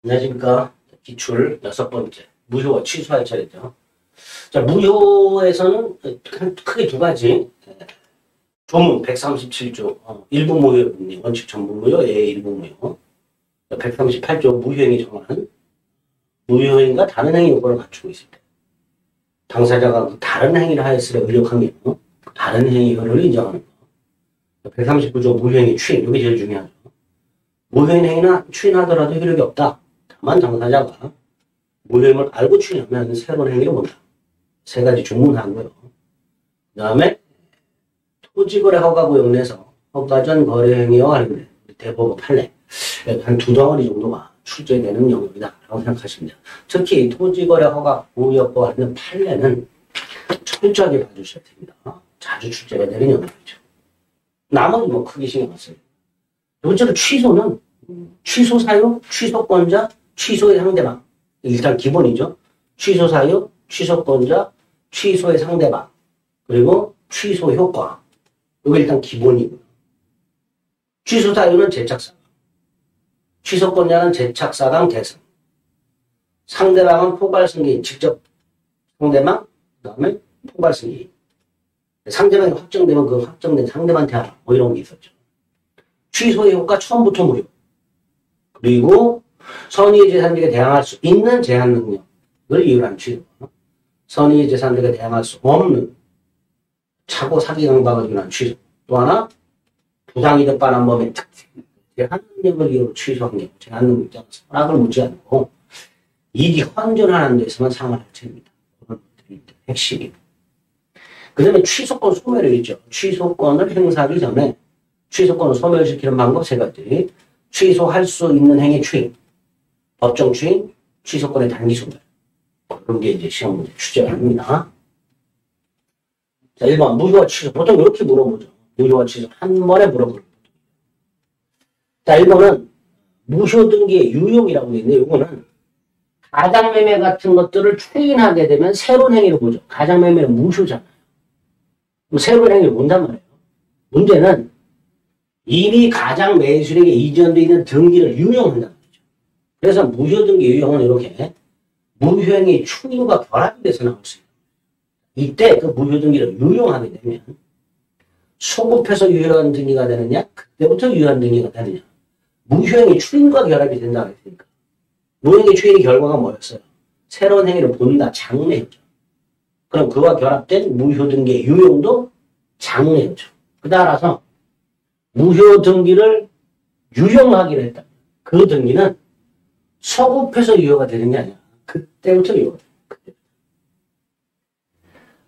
안녕하십니까. 기출 6번째. 무효와 취소할 차례죠. 자, 무효에서는 크게 두 가지. 조문 137조, 일부 무효 분리, 원칙 전부 무효, 일부 무효. 138조 무효행위 정한 무효행위가 다른 행위 요건을 갖추고 있을 때. 당사자가 다른 행위를 하였으려 의력하며 다른 행위 효력을 인정하는 거. 139조 무효행위 추인, 이게 제일 중요하죠. 무효행위나 추인하더라도 효력이 없다. 다만 당사자가 무효행위를 알고 추인하면 새로운 행위를 본다. 세 가지 주문하고요. 그 다음에 토지거래 허가구역 내에서 허가 전 거래행위와 관련된 대법원 판례 한 두 덩어리 정도가 출제되는 영역이다 라고 생각하시면 돼요. 특히 토지거래 허가구역과 관련된 판례는 철저하게 봐주셔야 됩니다. 자주 출제가 되는 영역이죠. 나머지 뭐 크게 신경 안 써요. 두 번째로 취소는 취소 사유, 취소권자, 취소의 상대방. 일단 기본이죠. 취소 사유, 취소권자, 취소의 상대방. 그리고 취소 효과. 이게 일단 기본이고요. 취소 사유는 제착사강. 취소권자는 제착사강 대상. 상대방은 포괄승계인. 직접 상대방, 그 다음에 포괄승계인. 상대방이 확정되면 그 확정된 상대방한테 하라. 뭐 이런 게 있었죠. 취소의 효과 처음부터 무효. 그리고 선의의 재산직에 대항할 수 있는 제한 능력을 이유로 한 취소. 선의의 재산직에 대항할 수 없는 차고 사기 강박을 이유로 한 취소. 또 하나 부당이득 반환범의 특징. 제한 능력을 이유로 취소한 게 제한 능력자가 선악을 묻지 않고 이익이 환전하는 데서만 상환할 책입니다. 그런 것들이 핵심이고. 그 다음에 취소권 소멸이 있죠. 취소권을 행사하기 전에 취소권을 소멸시키는 방법 세 가지. 취소할 수 있는 행위 추인, 법정 추인, 취소권의 단기 소멸. 그런 게 이제 시험 문제 출제가 합니다. 자, 1번 무효와 취소. 보통 이렇게 물어보죠. 무효와 취소 한 번에 물어보는. 자, 1번은 무효 등기의 유용이라고 되어 있는데 이거는 가장매매 같은 것들을 추인하게 되면 새로운 행위를 보죠. 가장매매는 무효잖아요. 그럼 새로운 행위를 본단 말이에요. 문제는 이미 가장 매수력에 이전되어 있는 등기를 유용한다는 거죠. 그래서 무효 등기 유용은 이렇게 무효행위 추인과 결합이 돼서 나올 수 있어요. 이때 그 무효 등기를 유용하게 되면 소급해서 유효한 등기가 되느냐, 그때부터 유효한 등기가 되느냐. 무효행위 추인과 결합이 된다고 했으니까. 무효행위 추인의 결과가 뭐였어요? 새로운 행위를 본다, 장래였죠. 그럼 그와 결합된 무효 등기의 유용도 장래였죠. 따라서 무효 등기를 유용하기로 했다. 그 등기는 소급해서 유효가 되는 게 아니라 그때부터 유효가 돼요. 그때부터.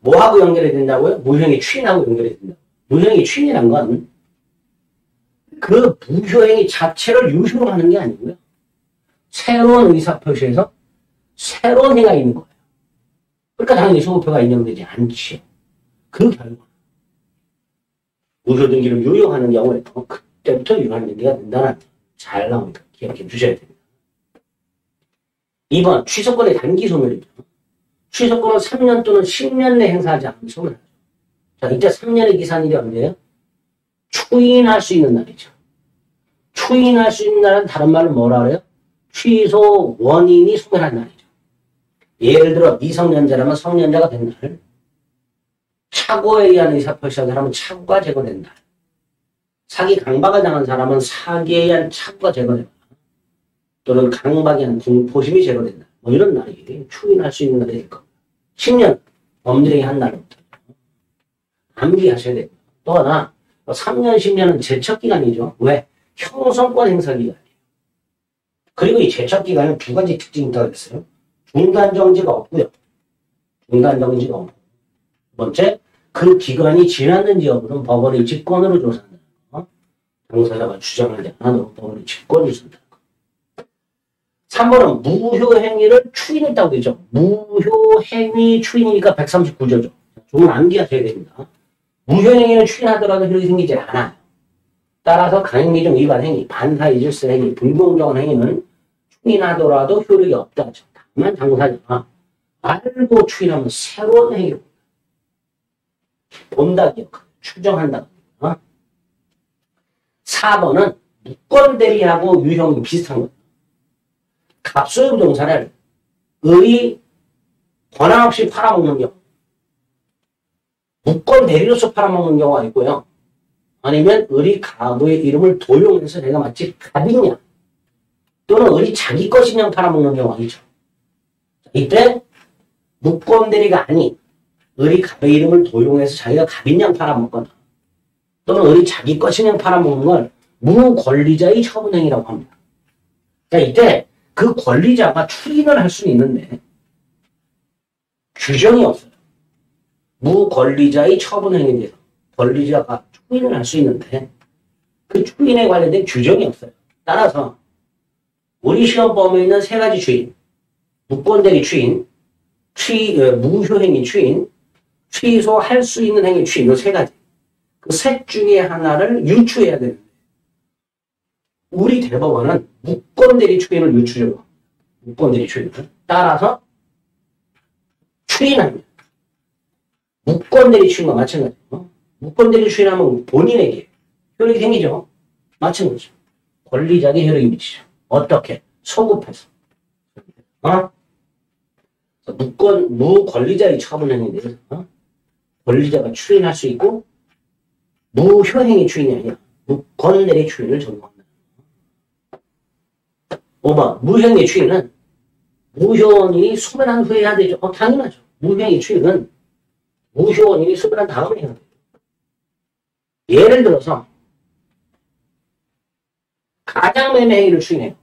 뭐하고 연결이 된다고요? 무효행위 추인하고 연결이 된다. 무효행위 추인이란 건 그 무효행위 자체를 유효하는 게 아니고요. 새로운 의사표시에서 새로운 행위가 있는 거예요. 그러니까 당연히 소급표가 인정되지 않지요. 그 결과 무효 등기를 유용하는 경우에 그때부터 유효한 등기가 된다는 잘 나옵니다. 기억해 주셔야 됩니다. 2번 취소권의 단기 소멸이죠. 취소권은 3년 또는 10년 내 행사하지 않으면 소멸하죠. 자, 이때 3년의 기산일이 언제예요? 추인할 수 있는 날이죠. 추인할 수 있는 날은 다른 말로 뭐라 그래요? 취소 원인이 소멸한 날이죠. 예를 들어 미성년자라면 성년자가 된 날, 착오에 의한 의사표시한 사람은 착오가 제거된다. 사기 강박을 당한 사람은 사기에 의한 착오가 제거된다. 또는 강박에 의한 공포심이 제거된다. 뭐 이런 날이 추인할 수 있는 날이 될 겁니다. 10년 범죄의 한 날부터 암기하셔야 됩니다. 또 하나 3년 10년은 제척기간이죠. 왜? 형성권 행사 기간이에요. 그리고 이 제척기간은 두 가지 특징이 있다고 했어요. 중단정지가 없고요. 중단정지가 없고. 두 번째, 그 기간이 지났는지 여부는 법원의 직권으로 조사한다는 거. 당사자가 주장하지 않아도 법원의 직권을 준다는 거. 3번은 무효행위를 추인했다고 되죠. 무효행위 추인이니까 139조죠. 조금 암기하셔야 됩니다. 무효행위를 추인하더라도 효력이 생기지 않아요. 따라서 강행기종 위반 행위, 반사의 질서 행위, 불공정한 행위는 추인하더라도 효력이 없다죠. 다만 당사자가 알고 추인하면 새로운 행위로 본다 기억, 추정한다. 4번은 무권 대리하고 유형이 비슷한 거예요. 갑소유 부동산을 을이 권한 없이 팔아먹는 경우, 무권 대리로서 팔아먹는 경우가 있고요. 아니면 을이 갑의 이름을 도용해서 내가 마치 갑이냐 또는 을이 자기 것이냐 팔아먹는 경우가 있죠. 이때 무권 대리가 아닌 을이 갑의 이름을 도용해서 자기가 갑인양 팔아먹거나 또는 을이 자기 것이냐 팔아먹는 걸 무권리자의 처분행위라고 합니다. 자, 이때 그 권리자가 추인을 할 수는 있는데 규정이 없어요. 무권리자의 처분행위에 대해서 권리자가 추인을 할 수 있는데 그 추인에 관련된 규정이 없어요. 따라서 우리 시험범위에 있는 세 가지 추인, 무권대리 추인, 무효행위 추인, 취소할 수 있는 행위 추인, 이 세 가지. 그 셋 중에 하나를 유추해야 되는데 우리 대법원은 무권대리 추인을 유추해요. 무권대리 추인을. 따라서 추인하면 무권대리 추인과 마찬가지예요. 무권대리 추인하면 본인에게 효력이 생기죠. 마찬가지죠. 권리자에게 효력이 미치죠. 어떻게? 소급해서. 무권리자의 처분행위에 대해서 권리자가 추인할 수 있고 무효행위 추인이 아니라 무권대리 추인을 적용한다. 5번 무효행위 추인은 무효원인이 소멸한 후에 해야 되죠. 당연하죠. 무효행위 추인은 무효원인이 소멸한 다음에 해야 돼요. 예를 들어서 가장매매 행위를 추인해요.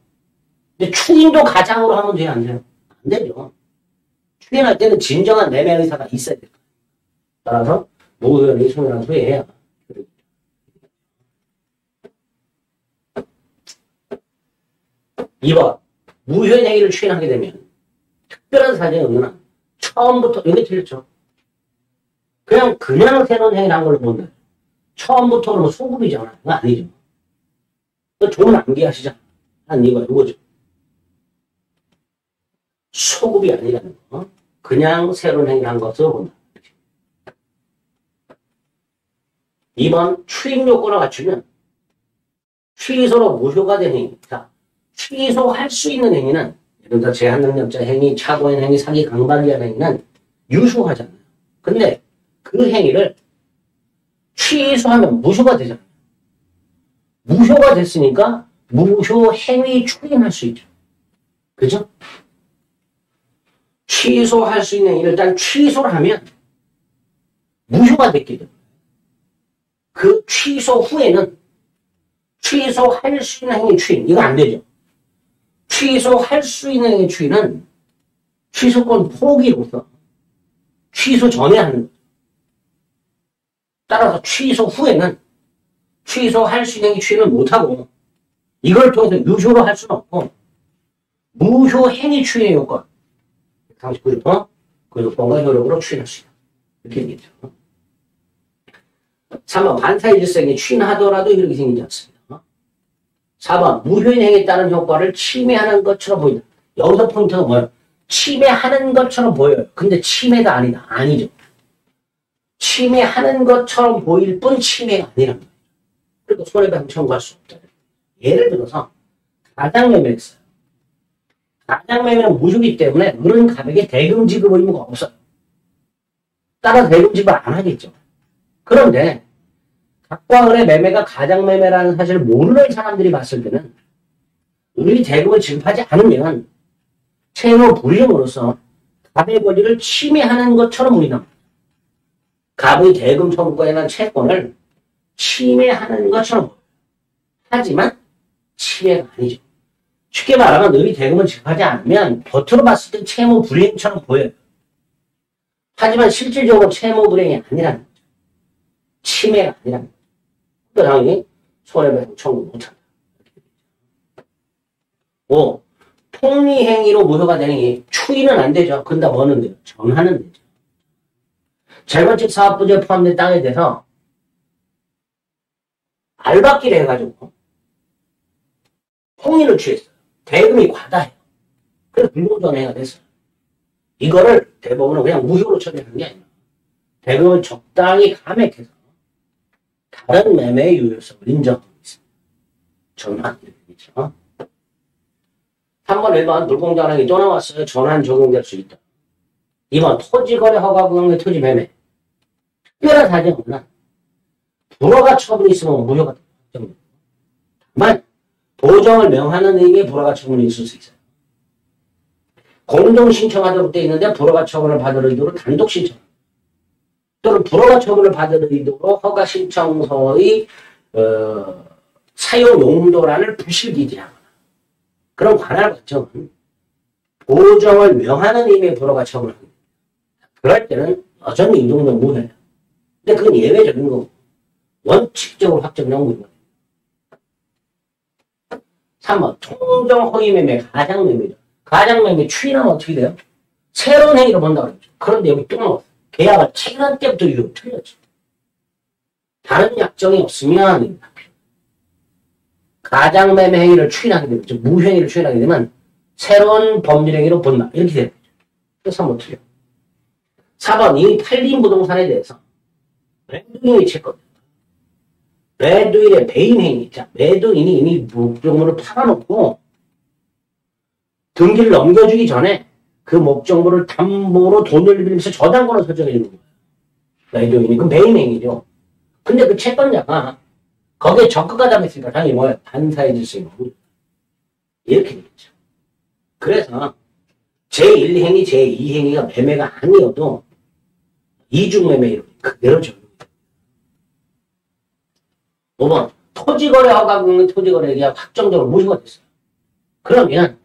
근데 추인도 가장으로 하면 돼요? 안 돼요? 안 되죠. 추인할 때는 진정한 매매 의사가 있어야 돼요. 따라서 무효원인이 소멸한 후에 해야 돼요. 2번 무효인 행위를 추인하게 되면 특별한 사정이 없는 한 처음부터 여기 틀렸죠. 그냥 새로운 행위를 한 걸로 본다. 처음부터 그러면 소급이잖아. 그거 아니죠. 조문 암기하시자. 한 이유가 이거죠. 소급이 아니라는 거. 그냥 새로운 행위를 한 것으로 본다. 2번 추인 요건을 갖추면 취소로 무효가 된 행위. 자, 취소할 수 있는 행위는 예를 들어 제한능력자 행위, 착오한 행위, 사기 강박이한 행위는 유효하잖아요. 근데 그 행위를 취소하면 무효가 되잖아요. 무효가 됐으니까 무효 행위 추인할 수 있죠. 그죠? 취소할 수 있는 행위를 일단 취소를 하면 무효가 됐기 때문에 그 취소 후에는 취소할 수 있는 행위 추인, 이거 안 되죠. 취소할 수 있는 행위 추인은 취소권 포기로서 취소 전에 하는 거죠. 따라서 취소 후에는 취소할 수 있는 행위 추인을 못하고 이걸 통해서 유효로 할 수는 없고 무효 행위 추인의 요건 139조 그 요건과 효력으로 추인할 수 있다. 이렇게 얘기했죠. 3번 반사의 질서행위 추인하더라도 이렇게 생기지 않습니다. 4번 무효인 행위에 따른 효과를 침해하는 것처럼 보인다. 여기서 포인트가 뭐예요? 침해하는 것처럼 보여요. 근데 침해가 아니다. 아니죠. 침해하는 것처럼 보일 뿐 침해가 아니란 거예요. 그리고 손해배상 청구할 수 없다. 예를 들어서 가장매매를 했어요. 가장매매는 무효이기 때문에 을은 갑에게 대금 지급 의무가 없어요. 따라서 대금 지급을 안 하겠죠. 그런데 갑과 을의 매매가 가장매매라는 사실을 모르는 사람들이 봤을 때는 을이 대금을 지급하지 않으면 채무 불이행으로서 갑의 권리를 침해하는 것처럼 보인다. 갑의 대금 청구권에 대한 채권을 침해하는 것처럼 보여요. 하지만 침해가 아니죠. 쉽게 말하면 을이 대금을 지급하지 않으면 겉으로 봤을 때 채무 불이행처럼 보여요. 하지만 실질적으로 채무 불이행이 아니라는 거죠. 침해가 아니라는 거죠. 그 당연히 손해배상 청구 못한다. 5. 폭리행위로 무효가 되는 게 추인은 안 되죠. 근데 뭐는 돼요? 전하는 되죠. 재건축 사업부지에 포함된 땅에 대해서 알박기를 해가지고 폭리를 취했어요. 대금이 과다해요. 그래서 불공정행위가 됐어요. 이거를 대법원은 그냥 무효로 처리하는 게 아니라 대금을 적당히 감액해서 다른 매매의 유효성을 인정하고 있습니다. 전환. 이렇게 되죠. 3번 3번, 1번 불공정행위 또 나왔어요. 전환 적용될 수 있다. 2번 토지거래 허가구역의 토지 매매. 특별한 사정은 없나? 불허가 처분이 있으면 무효가 됩니다. 다만 보정을 명하는 의미의 불허가 처분이 있을 수 있어요. 공동 신청하도록 되어 있는데 불허가 처분을 받을 의도로 단독 신청 또는 불허가 처분을 받을 의도로 허가 신청서의 사용 용도란을 부실기재하거나 그런 관할 과정은 보정을 명하는 의미의 불허가 처분을 합니다. 그럴 때는 여전히 이 정도는 무효예요. 근데 그건 예외적인 거고 원칙적으로 확정된 무효가 됩니다. 3번 통정 허위 매매 가장 매매죠. 가장 매매 추인하면 어떻게 돼요? 새로운 행위로 본다고 그랬죠. 그런데 여기 또 나왔어요. 계약을 체결할 때부터 이유가 틀렸죠. 다른 약정이 없으면 가장 매매 행위를 추인하게 되면 무효행위를 추인하게 되면 새로운 법률 행위로 본다. 이렇게 되는 거죠. 그래서 3번 틀려. 4번 이 팔린 부동산에 대해서 매도인이 채권. 매도인의 배임행위. 자, 매도인이 이미 목적물을 팔아놓고 등기를 넘겨주기 전에 그 목적물을 담보로 돈을 빌리면서 저당권을 설정해 주는 거예요. 매도인이. 그럼 배임행위죠. 근데 그 채권자가 거기에 적극하자고 했으니까 당연히 뭐야? 반사의 질서인 거고. 이렇게 되겠죠. 그래서 제1행위, 제2행위가 매매가 아니어도 이중매매 그대로 적용됩니다. 5번 토지거래 허가구역의 토지거래 계약 확정적으로 무효가 됐어요. 그러면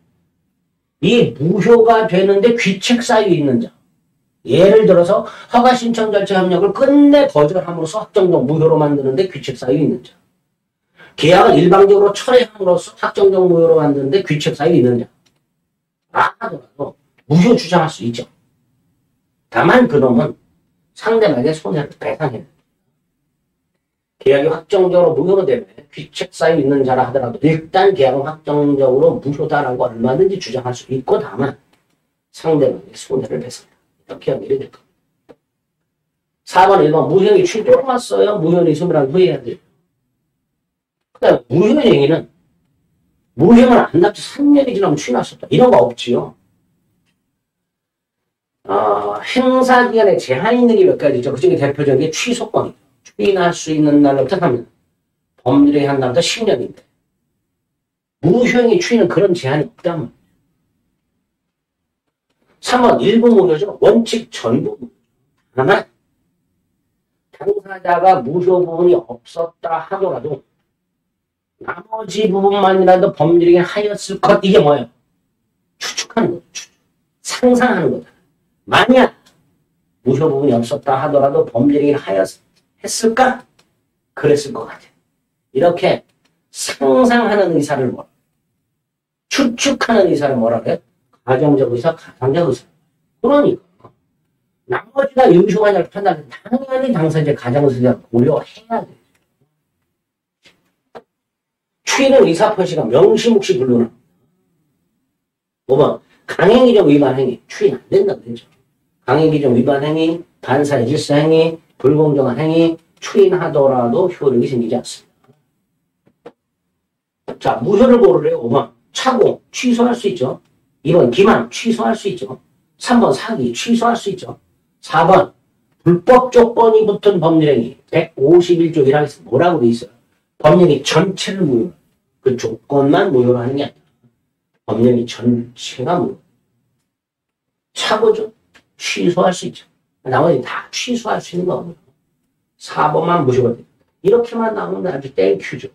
이 무효가 되는데 귀책 사유 있는 자. 예를 들어서 허가 신청 절차 협력을 끝내 거절함으로써 확정적 무효로 만드는데 귀책 사유 있는 자. 계약을 일방적으로 철회함으로써 확정적 무효로 만드는데 귀책 사유 있는 자. 하더라도 무효 주장할 수 있죠. 다만 그놈은 상대방에게 손해를 배상해야 됩니다. 계약이 확정적으로 무효로 되면 귀책 사유 있는 자라 하더라도 일단 계약은 확정적으로 무효다라고 얼마든지 주장할 수 있고 다만 상대방에게 손해를 배상해야 이렇게 연결이 될 겁니다. 4번, 1번 무효행위 추인 또 나왔어요. 무효행위 소멸한 후에 해야 돼요. 그 다음에 무효행위는 무효행을 안 납치 3년이 지나면 추인할 수 없다. 이런 거 없지요. 행사기간에 제한이 있는 게 몇 가지 있죠. 그중에 대표적인 게 취소권이죠. 추인할 수 있는 날부터 3년. 법률행위 한 날부터 10년인데. 무효행위 추인은 그런 제한이 없단 말이에요. 3번 일부 무효죠. 원칙 전부 무효. 다만 당사자가 무효 부분이 없었다 하더라도 나머지 부분만이라도 법률행위 하였을 것. 이게 뭐예요? 추측하는 거죠. 상상하는 거죠. 만약 무효 부분이 없었다 하더라도 법률행위를 했을까? 그랬을 것 같아. 이렇게 상상하는 의사를 뭐라 추측하는 의사를 뭐라 그래? 가정적 의사, 가상적 의사. 그러니까 나머지 다 유효하냐를 판단하면 당연히 당사자의 가정의사를 고려해야 돼. 추인은 의사표시가 명시묵시 불문합니다. 5번 강행기정 위반 행위 추인 안 된다고 되죠. 강행기정 위반 행위, 반사의 질서 행위, 불공정한 행위 추인하더라도 효력이 생기지 않습니다. 자, 무효를 고르래요. 5번 착오 취소할 수 있죠. 2번 기만 취소할 수 있죠. 3번 사기 취소할 수 있죠. 4번 불법 조건이 붙은 법률행위 151조 1항에서 뭐라고 돼 있어요? 법령이 전체를 무효. 그 조건만 무효로 하는 게 아니라 법령이 전체가 무효. 착오죠. 취소할 수 있죠. 나머지 다 취소할 수 있는 거거든요. 4번만 무효가 돼요. 이렇게만 나오면 아주 땡큐죠.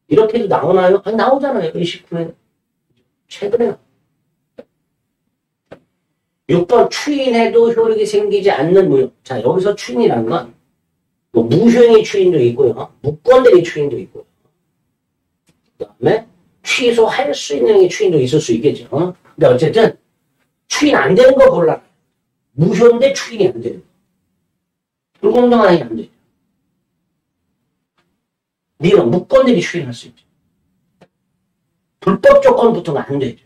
이렇게도 나오나요? 아니, 나오잖아요. 29회. 최근에. 6번 추인해도 효력이 생기지 않는 무효. 자, 여기서 추인이라는 건 뭐 무효행위 추인도 있고요. 무권대리 추인도 있고요. 그 다음에 취소할 수 있는 행위 추인도 있을 수 있겠죠. 근데 어쨌든 추인 안 되는 거 골라. 무효인데 추인이 안 되는 거. 불공정한 행위 안 되죠. 니는 무권대리 추인할 수 있죠. 불법 조건 붙으면 안 되죠.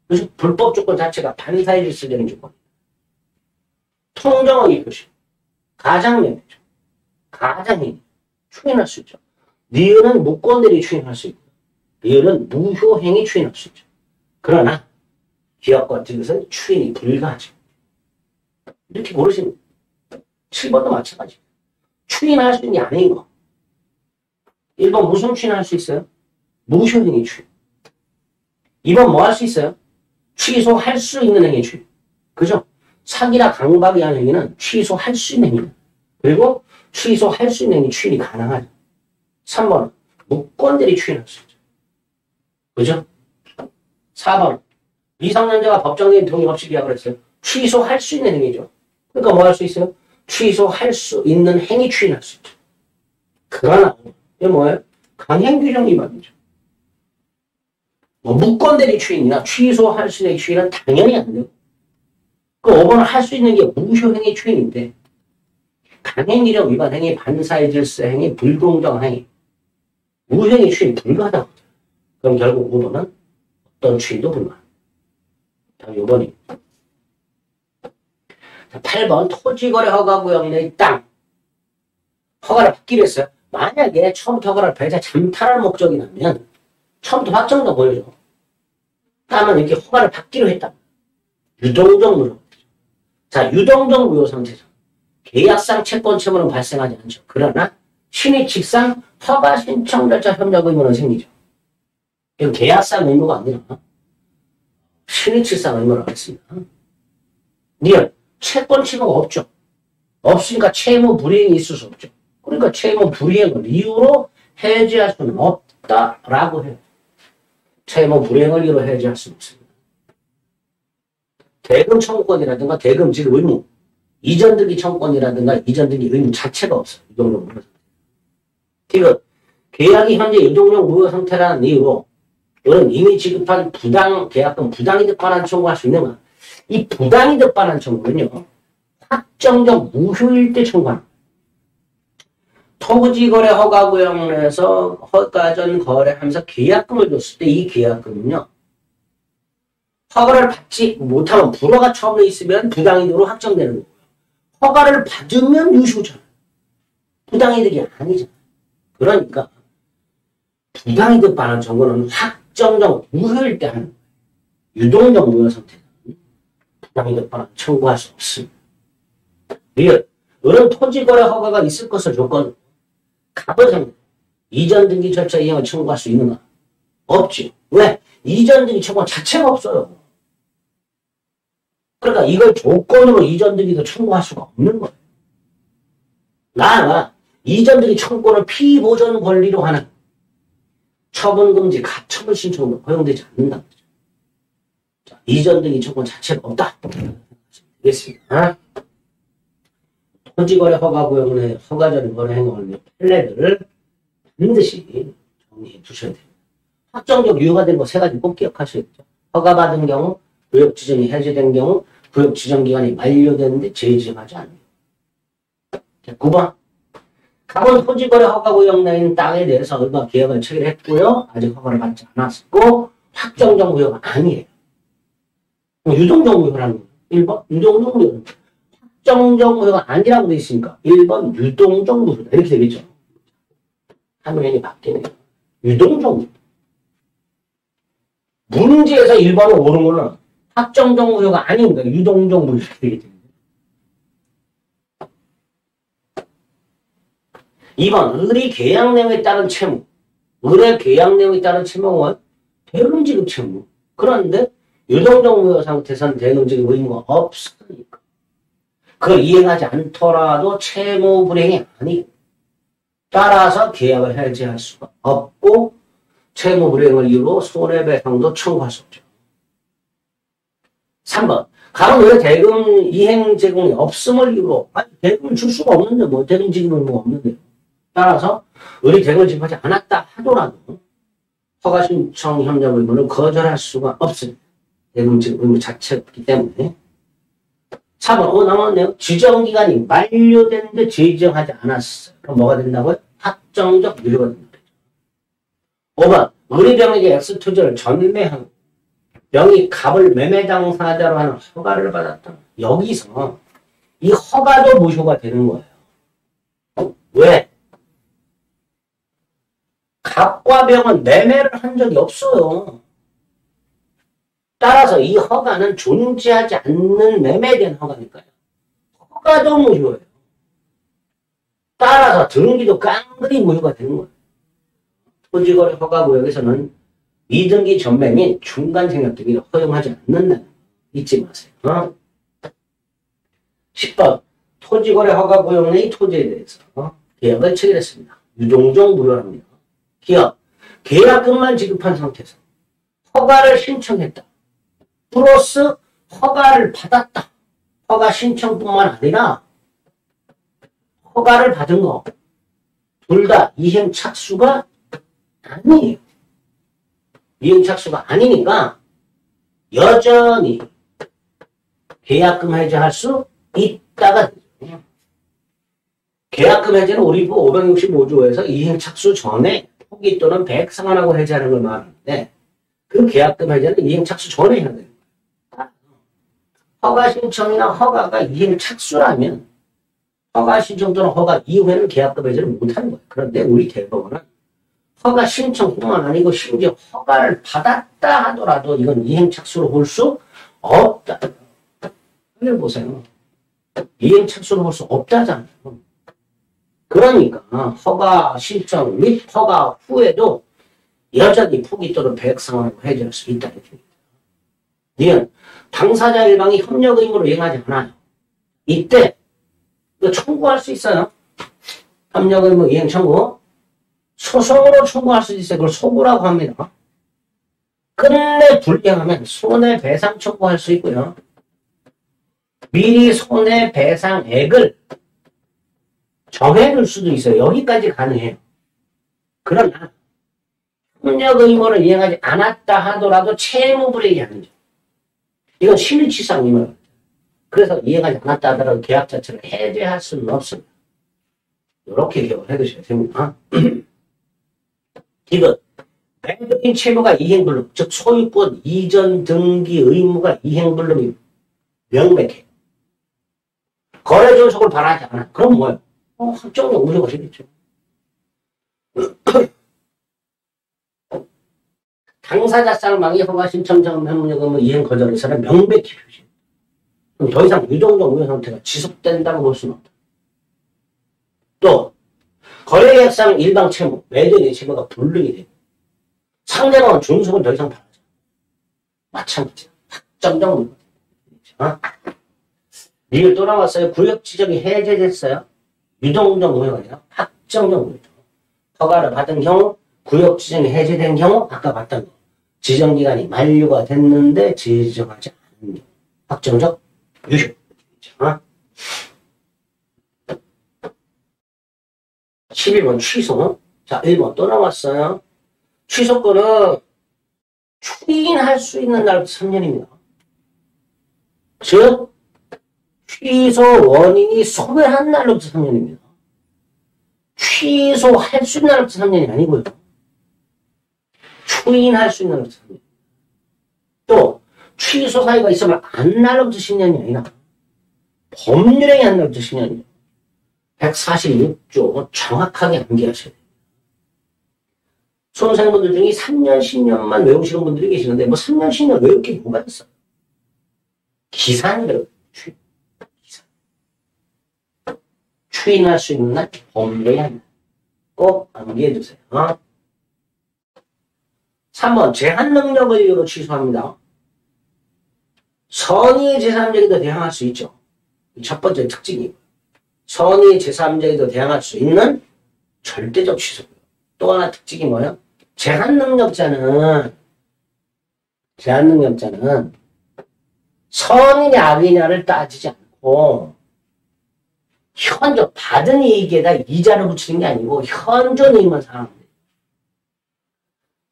그래서 불법 조건 자체가 반사의 질서적인 조건입니다. 통정의 표시, 가장명이죠. 가장이 추인할 수 있죠. 니은은 무권대리 추인할 수 있고, 니은은 무효행위 추인할 수 있죠. 그러나 기업 같은 것은 추인이 불가하죠. 이렇게 고르시면 7번도 마찬가지. 추인할 수 있는 게 아닌 거. 1번 무슨 추인할 수 있어요? 무효행위 추인. 2번 뭐 할 수 있어요? 취소할 수 있는 행위 추인. 그죠? 사기나 강박이 하는 행위는 취소할 수 있는 행위. 그리고 취소할 수 있는 행위 추인이 가능하죠. 3번 무권들이 추인할 수 있죠. 그죠? 4번 미성년자가 법정적인 동의 없이 계약을 했어요. 취소할 수 있는 행위죠. 그러니까 뭐 할 수 있어요? 취소할 수 있는 행위 추인할 수 있죠. 그러나 이게 뭐예요? 강행규정 위반이죠. 뭐 무권대리 추인이나 취소할 수 있는 추인은 당연히 안 돼요. 그 5번은 할 수 있는 게 무효행위 추인인데 강행규정 위반 행위, 반사의 질서 행위, 불공정 행위, 무효행위 추인 불가하다. 그럼 결국 5번은 어떤 추인도 불가합니다. 다음 5번이 8번 토지거래 허가구역 내 땅 허가를 받기로 했어요. 만약에 처음부터 허가를 배자 잠탈할 목적이라면 처음부터 확정도 보여줘. 땅은 이렇게 허가를 받기로 했다. 유동적 무효. 자, 유동적 무효 상태죠. 계약상 채권 채무는 발생하지 않죠. 그러나 신의칙상 허가 신청 절차 협력 의무는 생기죠. 이건 계약상 의무가 아니라 신의칙상 의무를 하겠습니다. 리얼 채권 채무가 없죠. 없으니까 채무 불이행이 있을 수 없죠. 그러니까 채무 불이행을 이유로 해지할 수는 없다라고 해요. 채무 불이행을 이유로 해지할 수는 없습니다. 대금 청구권이라든가 대금 지급 의무, 이전 등기 청구권이라든가 이전 등기 의무 자체가 없어요. 유동적 무효 상태. 지금 계약이 현재 유동적 무효 상태라는 이유로 이는 이미 지급한 부당 계약금 부당이득 반환 청구할 수 있는가? 이 부당이득 반환 청구는요. 확정적 무효일 때 청구하는 거예요. 토지거래 허가구역 내에서 허가전 거래하면서 계약금을 줬을 때 이 계약금은요. 허가를 받지 못하면 불허가 처음에 있으면 부당이득으로 확정되는 거고요. 허가를 받으면 유효잖아요. 부당이득이 아니잖아요. 그러니까 부당이득 반환 청구는 확정적 무효일 때 하는 거예요. 유동적 무효 상태는 부당이득 반환 청구할 수 없습니다. 이런 토지거래 허가가 있을 것을 조건 갑을 이전 등기 절차 이행을 청구할 수 있는가? 없지. 왜? 이전 등기 청구 자체가 없어요. 그러니까 이걸 조건으로 이전 등기도 청구할 수가 없는 거예요. 나아가 이전 등기 청구는 피보전 권리로 하는 처분금지 가처분 신청도 허용되지 않는다는 거죠. 자, 이전 등기 청구 자체가 없다. 되겠습니다. 토지거래 허가구역 내 허가전 거래 행위 판례들을 반드시 정리해 두셔야 됩니다. 확정적 유효가 된 거 세 가지 꼭 기억하셔야겠죠. 허가받은 경우, 구역 지정이 해제된 경우, 구역 지정 기간이 만료됐는데 재지정하지 않는 경우. 9번. 갑은 토지거래 허가구역 내에 있는 땅에 대해서 얼마 계약을 체결했고요. 아직 허가를 받지 않았고 확정적 무효가 아니에요. 유동적 무효라는 거예요. 1번 유동적 무효는 확정적 무효가 아니라고 되어 있으니까 1번 유동적 무효다. 이렇게 되겠죠. 화면이 바뀌네요. 유동적 무효. 문제에서 1번을 옳은 거는 확정적 무효가 아닙니다. 유동적 무효 이렇게 되겠죠. 2번 의리 계약 내용에 따른 채무. 의뢰 계약 내용에 따른 채무는 대금 지급 채무. 그런데 유동적 무효 상태에서는 대금 지급 의무가 없으니까 그걸 이행하지 않더라도 채무 불이행이 아니에요. 따라서 계약을 해지할 수가 없고 채무 불이행을 이유로 손해배상도 청구할 수 없죠. 3번 가로 왜 대금 이행 제공이 없음을 이유로 대금을 줄 수가 없는데 뭐 대금 지급 의무가 없는데요. 따라서 의리 대금을 지급하지 않았다 하더라도 허가 신청 협력 의무는 거절할 수가 없습니다. 대금 지급 의무 자체가 없기 때문에. 4번 남았네요. 지정기간이 만료됐는데 재지정하지 않았어요. 그럼 뭐가 된다고요? 확정적 무효가 된다. 5번 의리병에게 X투자를 전매한 병이 갑을 매매 당사자로 하는 허가를 받았다. 여기서 이 허가도 무효가 되는 거예요. 왜? 갑과 병은 매매를 한 적이 없어요. 따라서 이 허가는 존재하지 않는 매매된 허가니까요. 허가도 무효예요. 따라서 등기도 깡그리 무효가 되는 거예요. 토지거래 허가구역에서는 미등기 전매 및 중간 생략 등기를 허용하지 않는다는 거 잊지 마세요. 10번 토지거래 허가구역 내의 토지에 대해서 계약을 체결했습니다. 유동적 무효랍니다. 기업 계약금만 지급한 상태에서 허가를 신청했다. 플러스 허가를 받았다. 허가 신청뿐만 아니라 허가를 받은 거 둘 다 이행 착수가 아니에요. 이행 착수가 아니니까 여전히 계약금 해제할 수 있다가 되죠. 계약금 해제는 우리 565조에서 이행 착수 전에 포기 또는 배액 상환하고 해제하는 걸 말하는데 그 계약금 해제는 이행 착수 전에 해야 돼요. 허가 신청이나 허가가 이행 착수라면 허가 신청 또는 허가 이후에는 계약금 해제를 못하는 거예요. 그런데 우리 대법원은 허가 신청뿐만 아니고 심지어 허가를 받았다 하더라도 이건 이행 착수로 볼 수 없다. 이걸 보세요. 이행 착수로 볼 수 없다잖아요. 그러니까 허가 신청 및 허가 후에도 여전히 포기 또는 배액 상환으로 해제할 수 있다. 니은 당사자 일방이 협력 의무로 이행하지 않아요. 이때 이거 청구할 수 있어요. 협력 의무 이행 청구. 소송으로 청구할 수 있어요. 그걸 소구라고 합니다. 끝내 불이행하면 손해배상 청구할 수 있고요. 미리 손해배상액을 정해둘 수도 있어요. 여기까지 가능해요. 그러나 협력 의무를 이행하지 않았다 하더라도 채무불이행이 아니죠. 이건 실질상임을. 그래서 이행하지 않았다 하더라도 계약 자체를 해제할 수는 없습니다. 이렇게 기억을 해두셔야 됩니다. 이것 매도인 채무가 이행불능, 즉 소유권 이전 등기 의무가 이행불능이 명백해요. 거래 존속을 바라지 않아. 그럼 뭐예요? 확정적 무효가 되겠죠. 당사자 쌍방이 허가 신청 전 협력 의무 이행 거절의 사람 명백히 표시. 그럼 더 이상 유동적 무효 상태가 지속된다고 볼 수는 없다. 또 거래계약상 일방 채무, 매도인의 채무가 불능이 되고 상대방은 존속을 더 이상 바라지 않아. 마찬가지야. 확정적 무효가 되죠. 이걸 또 나왔어요. 구역 지정이 해제됐어요. 유동적 무효가 아니라 확정적 무효죠. 허가를 받은 경우, 구역 지정이 해제된 경우, 아까 봤던 거. 지정기간이 만료가 됐는데 지정하지 않은 경우. 확정적 유효. 11번 취소. 자, 1번 또 나왔어요. 취소권은 추인할 수 있는 날부터 3년입니다. 즉, 취소 원인이 소멸한 날로부터 3년입니다. 취소할 수 있는 날부터 3년이 아니고요. 추인할 수 있는 날부터 3년. 또 취소 사유가 있으면 안 날로부터 10년이 아니라 법률행위 한 날부터 10년이죠. 146조 정확하게 암기하셔야 돼요. 수험생분들 중에 3년, 10년만 외우시는 분들이 계시는데 뭐 3년, 10년 외울 게 뭐가 있어요? 기산이래요. 추인할 수 있는 날, 법률행위 한 날. 꼭 암기해 주세요. 3번 제한 능력을 이유로 취소합니다. 선의의 제3자에게도 대항할 수 있죠. 첫 번째 특징이고요. 선의의 제3자에게도 대항할 수 있는 절대적 취소고요. 또 하나 특징이 뭐예요? 제한 능력자는 선이냐 악이냐를 따지지 않고 현존 받은 이익에다 이자를 붙이는 게 아니고 현존 이익만 사용하면 돼요.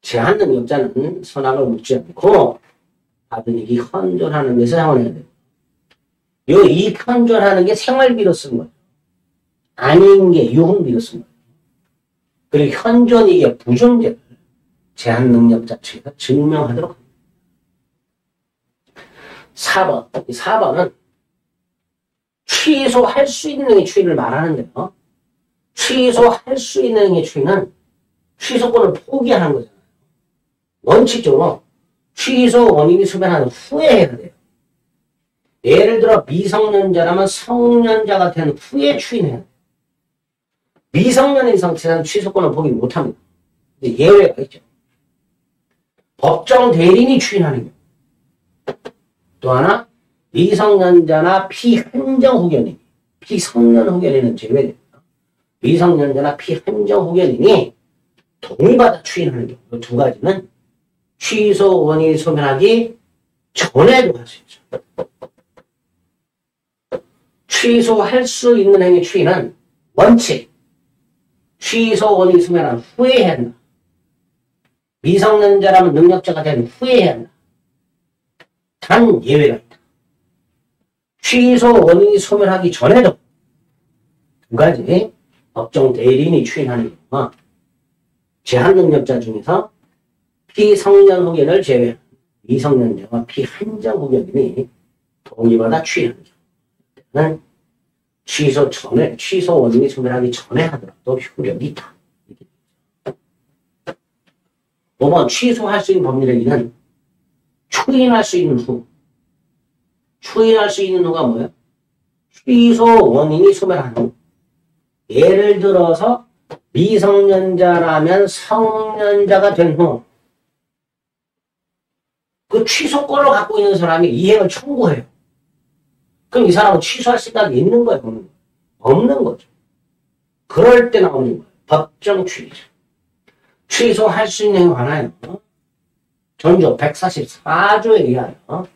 제한 능력자는 선악을 묻지 않고 받은 이익이 현존하는 데 사용을 해야 돼요. 이 이익 현존하는 게 생활비로 쓴 거예요. 아닌 게 유흥비로 쓴 거예요. 그리고 현존 이익의 부존재를 제한 능력자 측에서 증명하도록 합니다. 4번. 이 4번은 취소할 수 있는 행위 추인을 말하는데요. 취소할 수 있는 행위 추인은 취소권을 포기하는 거잖아요. 원칙적으로 취소 원인이 소멸한 후에 해야 돼요. 예를 들어 미성년자라면 성년자가 된 후에 추인해야 돼요. 미성년인 상태에서는 취소권을 포기 못합니다. 근데 예외가 있죠. 법정 대리인이 추인하는 경우. 또 하나 미성년자나 피한정 후견인, 피성년 후견인은 제외됩니다. 미성년자나 피한정 후견인이 동의받아 추인하는 경우. 이 두 가지는 취소 원인이 소멸하기 전에도 할 수 있죠. 취소할 수 있는 행위 추인은 원칙, 취소 원인이 소멸한 후에 해야 한다. 미성년자라면 능력자가 된 후에 해야 한다. 단 예외가 있다. 취소 원인이 소멸하기 전에도 두 가지 법정 대리인이 추인하는 경우가 제한능력자 중에서 피성년 후견을 제외한 미성년자와 피한정 후견인이 동의받아 추인하는 경우는 취소 전에, 취소 원인이 소멸하기 전에 하더라도 효력이 있다. 5번 취소할 수 있는 법률행위는 추인할 수 있는 후. 추인할 수 있는 후가 뭐예요? 취소 원인이 소멸한 후. 예를 들어서 미성년자라면 성년자가 된 후. 그 취소권을 갖고 있는 사람이 이행을 청구해요. 그럼 이 사람은 취소할 생각이 있는 거예요? 없는 거죠. 그럴 때 나오는 거예요. 법정 추이죠. 취소할 수 있는 행위 하나요. 전조 144조에 의하여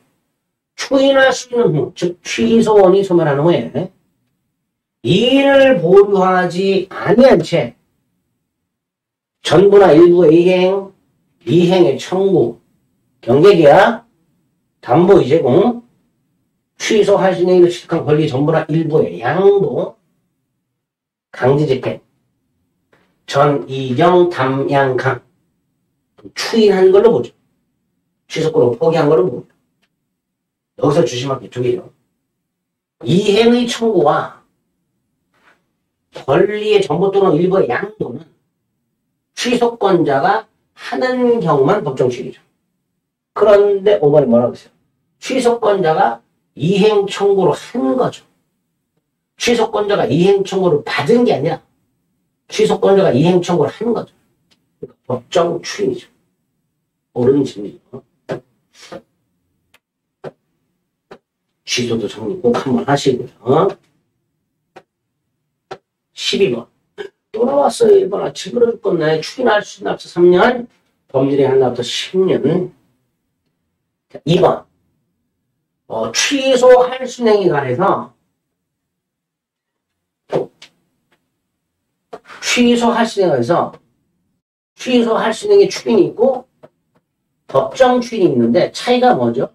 추인할 수 있는 후, 즉 취소원이 소멸한 후에 이인을 보류하지 아니한 채 전부나 일부 이행, 이행의 청구, 경계계약, 담보의 제공, 취소할 수 있는 취득한 권리 전부나 일부의 양도, 강제집행, 전이경, 담양강 추인한 걸로 보죠. 취소권을 포기한 걸로 봅니다. 여기서 주시면 게 두 개죠. 이행의 청구와 권리의 전부 또는 일부의 양도는 취소권자가 하는 경우만 법정 추인이죠. 그런데 5번에 뭐라고 했어요? 취소권자가 이행 청구를 한 거죠. 취소권자가 이행 청구를 받은 게 아니라 취소권자가 이행 청구를 한 거죠. 그러니까 법정 추인이죠. 옳은 진리죠. 취소도 정리 꼭 한번 하시고요. 12번. 또 나왔어요. 1번 아침 그럴 건데 추인할 수 있는 앞서 3년, 법률의 한 날부터 10년. 2번. 취소할 수 있는 행위에 관해서 취소할 수 있는 행위에서 취소할 수 있는 게 추인이 있고 법정 추인이 있는데 차이가 뭐죠?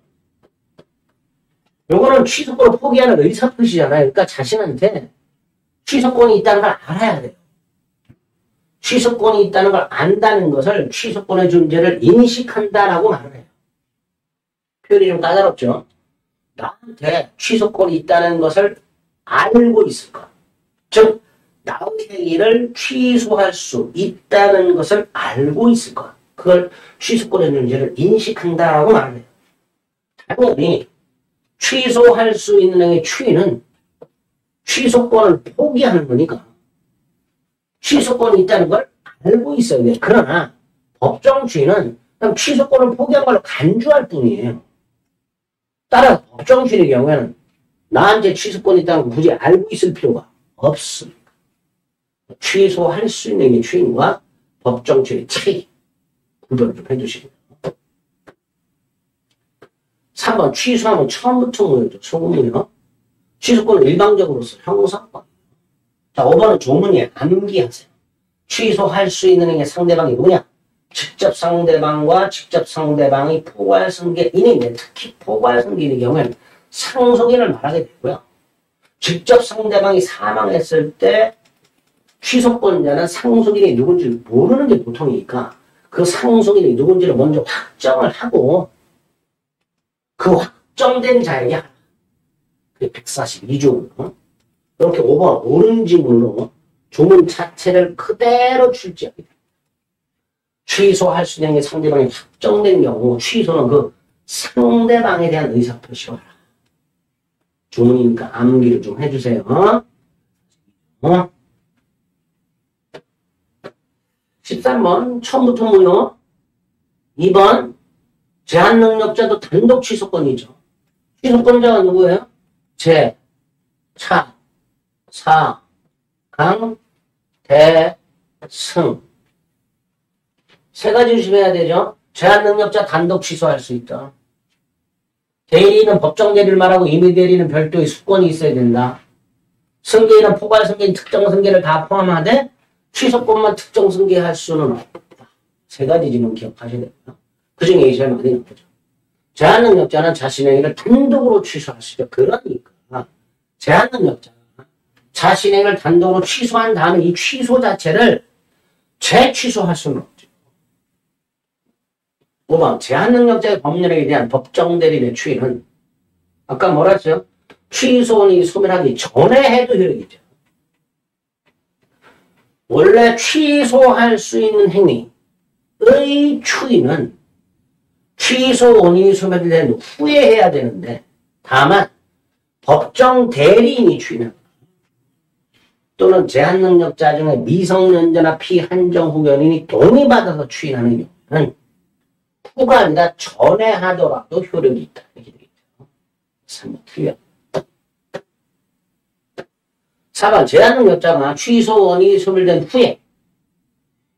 요거는 취소권을 포기하는 의사표시잖아요. 그러니까 자신한테 취소권이 있다는 걸 알아야 돼요. 취소권이 있다는 걸 안다는 것을 취소권의 존재를 인식한다라고 말을 해요. 표현이 좀 까다롭죠? 나한테 취소권이 있다는 것을 알고 있을 것. 즉, 나의 행위를 취소할 수 있다는 것을 알고 있을 것. 그걸 취소권의 존재를 인식한다라고 말을 해요. 당연히 취소할 수 있는 행위 추인은 취소권을 포기하는 거니까 취소권이 있다는 걸 알고 있어야 돼요. 그러나 법정 추인은 그냥 취소권을 포기한 걸로 간주할 뿐이에요. 따라서 법정 추인의 경우에는 나한테 취소권이 있다는 걸 굳이 알고 있을 필요가 없습니다. 취소할 수 있는 게 추인과 법정 추인의 차이 구별을 좀 해주시고요. 3번 취소하면 처음부터 뭐였죠? 소금이요. 취소권은 일방적으로서 형사권. 자, 5번은 조문에 암기하세요. 취소할 수 있는 행위 상대방이 누구냐? 직접 상대방과 직접 상대방이 포괄성계인인데 특히 포괄성계인의 경우에는 상속인을 말하게 되고요. 직접 상대방이 사망했을 때 취소권자는 상속인이 누군지 모르는 게 보통이니까 그 상속인이 누군지를 먼저 확정을 하고 그 확정된 자에게 하라. 그게 142조. 이렇게 5번 옳은 지문으로 조문 자체를 그대로 출제하게 됩니다. 취소할 수 있는 게 상대방이 확정된 경우 취소는 그 상대방에 대한 의사표시가 하라. 주문이니까 암기를 좀 해주세요. 13번 처음부터 무효. 2번 제한능력자도 단독 취소권이죠. 취소권자가 누구예요? 제, 차, 사, 강, 대, 승. 세 가지 조심해야 되죠. 제한능력자 단독 취소할 수 있다. 대리인은 법정 대리를 말하고 임의 대리는 별도의 수권이 있어야 된다. 승계인은 포괄 승계인 특정 승계를 다 포함하되 취소권만 특정 승계할 수는 없다. 세 가지 지금 기억하셔야 됩니다. 그 중에 제일 많이 나오죠. 제한능력자는 자신의 일을 단독으로 취소할 수 있죠. 그러니까 제한능력자가 자신의 일을 단독으로 취소한 다음에 이 취소 자체를 재취소할 수는 없죠. 5번 제한능력자의 법률에 대한 법정 대리인의 추이는 아까 뭐라 했죠? 취소원이 소멸하기 전에 해도 효력이죠. 원래 취소할 수 있는 행위의 추이는 취소 원인이 소멸된 후에 해야 되는데 다만 법정 대리인이 추이는 또는 제한능력자 중에 미성년자나 피한정 후견인이 동의받아서 추인하는 경우는 후가 아니라 전에 하더라도 효력이 있다. 이렇게 되겠죠. 3번 틀려. 4번 제한능력자가 취소 원인이 소멸된 후에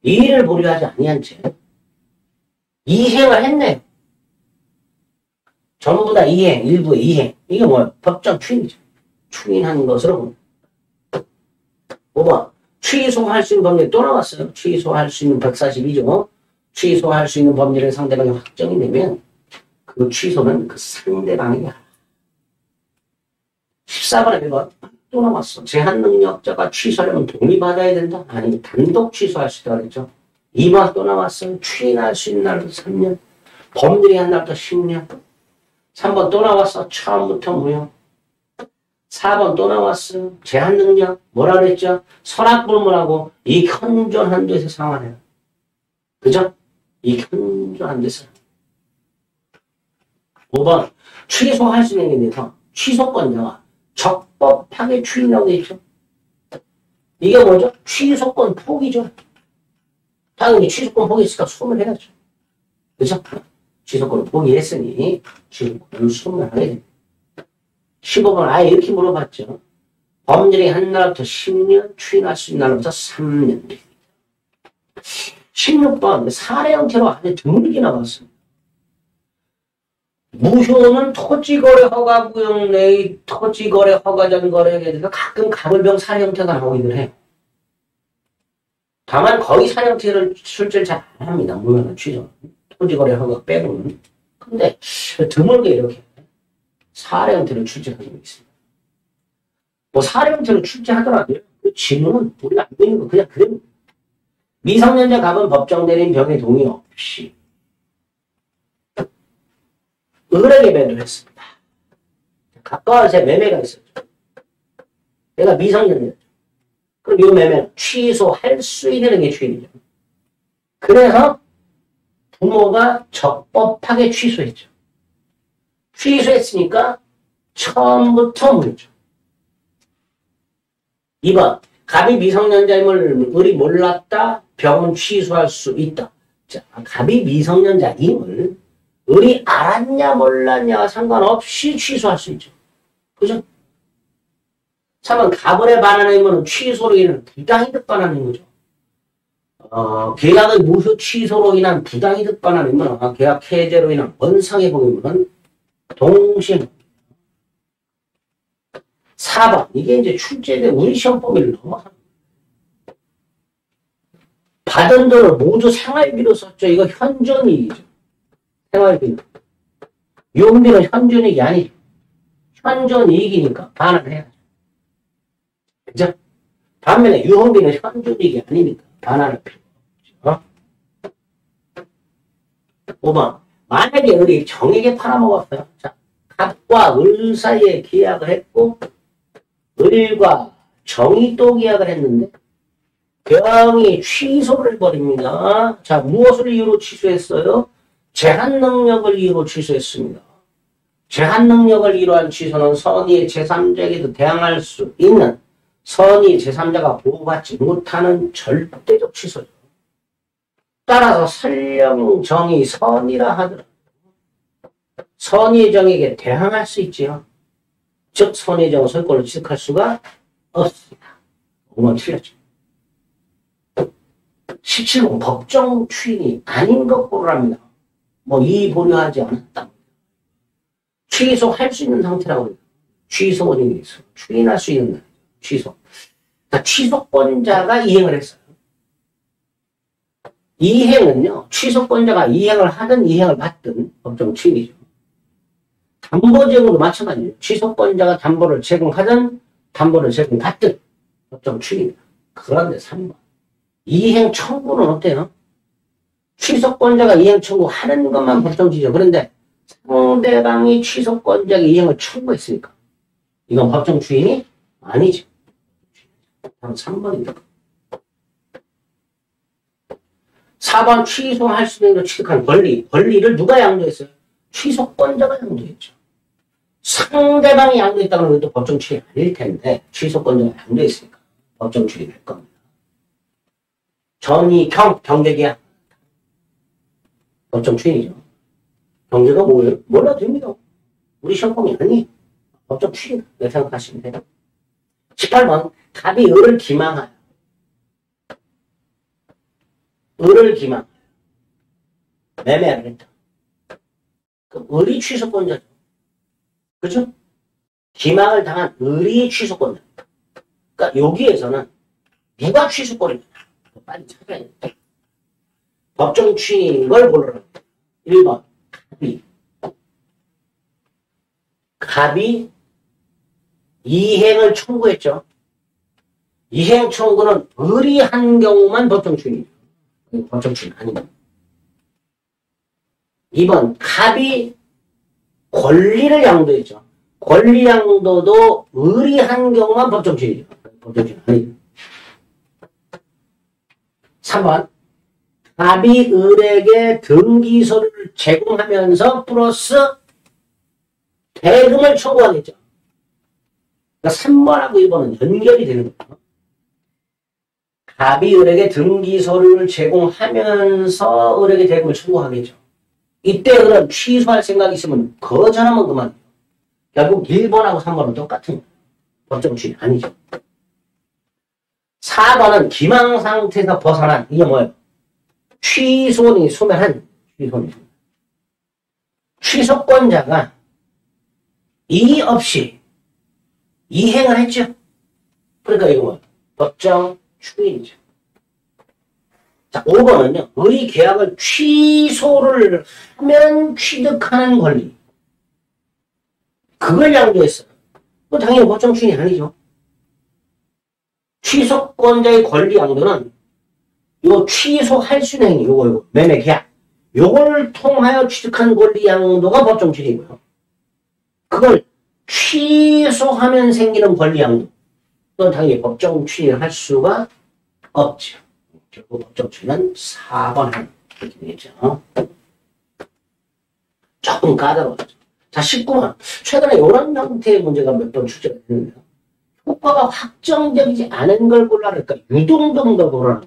이의를 보류하지 아니한 채 이행을 했네요. 전부 다 이행, 일부의 이행. 이게 뭐예요? 법정 추인이죠. 추인한 것으로 봅니다. 5번 취소할 수 있는 법률이 또 나왔어요. 취소할 수 있는 142조. 취소할 수 있는 법률의 상대방이 확정이 되면 그 취소는 그 상대방이 하라. 14번에 1번 또 나왔어. 제한능력자가 취소하려면 동의받아야 된다? 아니 단독 취소할 수 있다고 그랬죠. 2번 또 나왔어요. 추인할 수 있는 날부터 3년. 법률이 한 날부터 10년. 3번 또 나왔어. 처음부터 무효. 4번 또 나왔어요. 제한능력. 뭐라 그랬죠? 선악불문하고 이 현존한 데서 상환해요. 그죠? 이 현존한 데서. 5번 취소할 수 있는 게 대해서 취소권자가 적법하게 추인하고 있죠. 이게 뭐죠? 취소권 포기죠. 당연히 취소권 포기했으니까 소멸해야죠. 그죠? 취소권을 포기했으니 취소권을 소멸하게 됩니다. 15번 아예 이렇게 물어봤죠. 법률이 한 날부터 10년, 추인할 수 있는 날부터 3년 됩니다. 16번 사례 형태로 아주 드물게 나왔습니다. 무효는 토지거래 허가구역 내의 토지거래 허가전 거래에 대해서 가끔 가물병 사례 형태가 나오기는 해요. 다만 거의 사례 형태를 출제를 잘 안 합니다. 무효는 취소. 토지거래 허가 빼고는. 근데 드물게 이렇게 사례 형태로 출제하고 있습니다. 뭐 사례 형태로 출제하더라도요. 그 질문은 우리가 안 되는 거 그냥 그대로. 미성년자 갑은 법정 대리인 병의 동의 없이 을에게 매도했습니다. 갑과 을의 매매가 있었죠. 내가 미성년자죠. 그럼 이 매매는 취소할 수 있는 게 주인이죠. 그래서 부모가 적법하게 취소했죠. 취소했으니까 처음부터 무효죠. 2번 갑이 미성년자임을 을이 몰랐다. 병은 취소할 수 있다. 자, 갑이 미성년자임을 을이 알았냐 몰랐냐와 상관없이 취소할 수 있죠. 그죠? 3번 갑을에 반하는 의무는 취소로 인한 부당이득 반하는 거죠. 계약의 무효 취소로 인한 부당이득 반하는 의무는 계약 해제로 인한 원상의 의무는 동시에 4번 이게 이제 출제된 우리 시험 범위를 넘어서 받은 돈을 모두 생활비로 썼죠. 이거 현존이익이죠. 생활비는. 유흥비는 현존이익이 아니죠. 현존이익이니까 반환해야죠. 그죠? 반면에 유흥비는 현존이익이 아니니까 반환할 필요가 없죠. 5번 만약에 우리 정에게 팔아먹었어요. 자, 갑과 을 사이에 계약을 했고 을과 정이 또 계약을 했는데 경이 취소를 해버립니다. 자, 무엇을 이유로 취소했어요? 제한 능력을 이유로 취소했습니다. 제한 능력을 이유한 취소는 선의의 제3자에게도 대항할 수 있는 선의 제3자가 보호받지 못하는 절대적 취소죠. 따라서 설령 정이 선이라 하더라도 선의의 정에게 대항할 수 있지요. 즉 선의의 정은 소유권을 취득할 수가 없습니다. 5번 틀렸죠. 17번 법정 추인이 아닌 것 고르랍니다. 뭐 이의 보류하지 않았다. 취소할 수 있는 상태라고 합니다. 취소 원인이 있어. 추인할 수 있는 취소. 그러니까 취소권자가 이행을 했어요. 이행은요. 취소권자가 이행을 하든 이행을 받든 법정 추인이죠. 담보제공도 마찬가지예요. 취소권자가 담보를 제공하든 담보를 제공받든 법정 추인입니다. 그런데 3번. 이행 청구는 어때요? 취소권자가 이행 청구하는 것만 법정 추인이죠. 그런데 상대방이 취소권자에게 이행을 청구했으니까 이건 법정 추인이 아니죠. 다음 3번입니다. 4번 취소할 수 있는 취득한 권리. 권리를 누가 양도했어요? 취소권자가 양도했죠. 상대방이 양도했다는 건 또 법정 추인이 아닐 텐데 취소권자가 양도했으니까 법정 추인이 될 겁니다. 전이 경계계약 법정 추인이죠. 경계가 뭐예요? 몰라도 됩니다. 우리 시험범위 아니 법정 추인 이렇게 생각하시면 돼요. 18번 갑이 을을 기망하여 을을 기망하여 매매를 했다. 그럼 을이 취소권자죠. 그죠? 기망을 당한 을이 취소권자. 그러니까 여기에서는 누가 취소권이냐 빨리 찾아야 돼. 법정 추인인 걸 고르라. 1번 갑이. 갑이 이행을 청구했죠. 이행 청구는 을이 한 경우만 법정 추인이죠. 법정 추인 아닙니다. 2번 갑이 권리를 양도했죠. 권리 양도도 을이 한 경우만 법정 추인이죠. 법정 추인 아니죠. 3번 갑이 을에게 등기소를 제공하면서 플러스 대금을 청구하겠죠. 그러니까 3번하고 2번은 연결이 되는 거예요. 갑이 을에게 등기소를 제공하면서 을에게 대금을 청구하겠죠. 이때 을은 취소할 생각이 있으면 거절하면 그만. 결국 1번하고 3번은 똑같은 거예요. 법정 추인 아니죠. 4번은 기망 상태에서 벗어난 이게 뭐예요? 취소니 소멸한 취소니. 취소권자가 이의 없이 이행을 했죠. 그러니까 이거 뭐예요? 법정 추인이죠. 자, 5번은요. 을이 계약을 취소를 하면 취득하는 권리. 그걸 양도했어요. 당연히 법정 추인이 아니죠. 취소권자의 권리 양도는 요 취소할 수 있는 행위, 요거 매매 계약. 요걸 통하여 취득한 권리 양도가 법정 추인이고요. 그걸 취소하면 생기는 권리 양도. 그건 당연히 법정 추인을 할 수가 없죠. 결국 법정 추인은 4번 이렇게 되겠죠. 조금 까다로웠죠. 자, 19번. 최근에 이런 형태의 문제가 몇 번 출제가 됐는데요. 효과가 확정적이지 않은 걸 골라라. 그러니까 유동적도 골라라.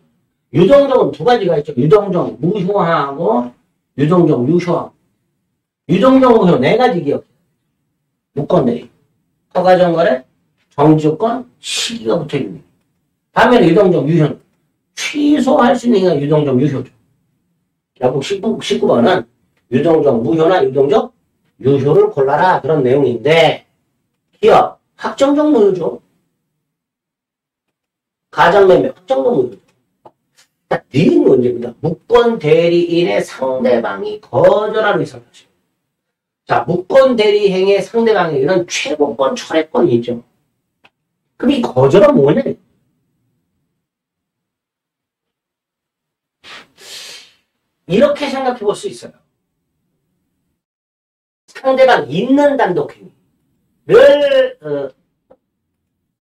유동적은 두 가지가 있죠. 유동적 무효하고 유동적 유효하고. 유동적 무효 네 가지 기억해요. 무건대리, 허가정거래, 정지조건, 시기가 붙어있는. 반면에 유동적 유효는 취소할 수 있는 게 유동적 유효죠. 결국 19번은 유동적 무효나 유동적 유효를 골라라 그런 내용인데 기업 확정적 무효죠. 가장매매 확정적 무효죠. 니은 문제입니다. 무권 대리인의 상대방이 거절하는 의사를 하죠. 자, 무권 대리행의 상대방에게는 최고권, 철회권이 있죠. 그럼 이 거절은 뭐냐? 이렇게 생각해 볼 수 있어요. 상대방 있는 단독행위를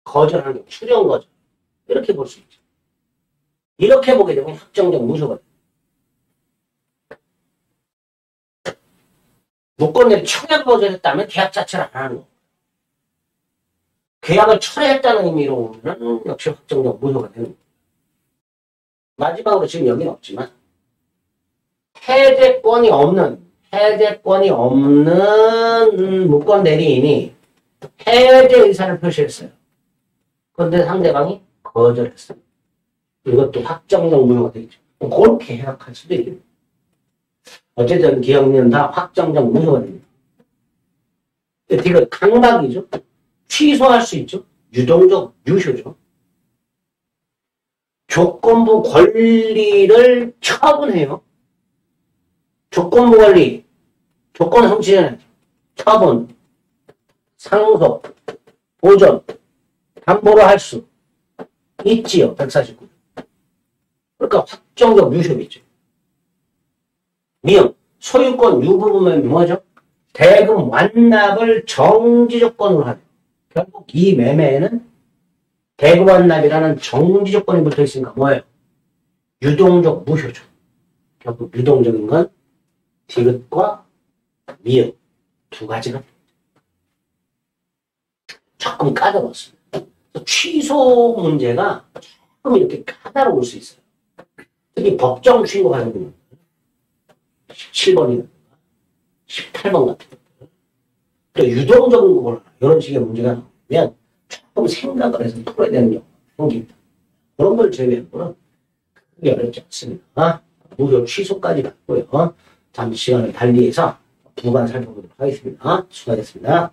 거절하는 경우, 출연 거절. 이렇게 볼 수 있죠. 이렇게 보게 되면 확정적 무효가 돼요. 무권내리 청약을 거절했다면 계약 자체를 안 하는 거예요. 계약을 철회했다는 의미로 보면 역시 확정적 무효가 되는 거예요. 마지막으로 지금 여기는 없지만 해제권이 없는 무권 대리인이 해제 의사를 표시했어요. 그런데 상대방이 거절했어요. 이것도 확정적 무효가 되겠죠. 그렇게 해석할 수도 있겠네요. 어쨌든 기억은 다 확정적 무효가 됩니다. 되게 강박이죠. 취소할 수 있죠. 유동적 유효죠. 조건부 권리를 처분해요. 조건부 권리, 조건 성취 전에 처분, 상속, 보전, 담보로 할 수 있지요. 149. 그러니까 확정적 유효겠죠. 미용, 소유권 유부분은 뭐죠? 대금 완납을 정지 조건으로 하죠. 결국 이 매매에는 대금 완납이라는 정지 조건이 붙어 있으니까 뭐예요? 유동적 무효죠. 결국 유동적인 건 디귿과 미역 두 가지가 조금 까다로웠습니다. 취소 문제가 조금 이렇게 까다로울 수 있어요. 특히 법정 취소 하는 분은 17번이나 18번 같은 것들. 또 유동적인 거 몰라. 이런 식의 문제가 나오면 조금 생각을 해서 풀어야 되는 경우가 생깁니다. 그런 걸 제외하고는 크게 어렵지 않습니다. 무효 취소까지 갔고요. 잠시 시간을 달리해서 부관 살펴보도록 하겠습니다. 수고하셨습니다.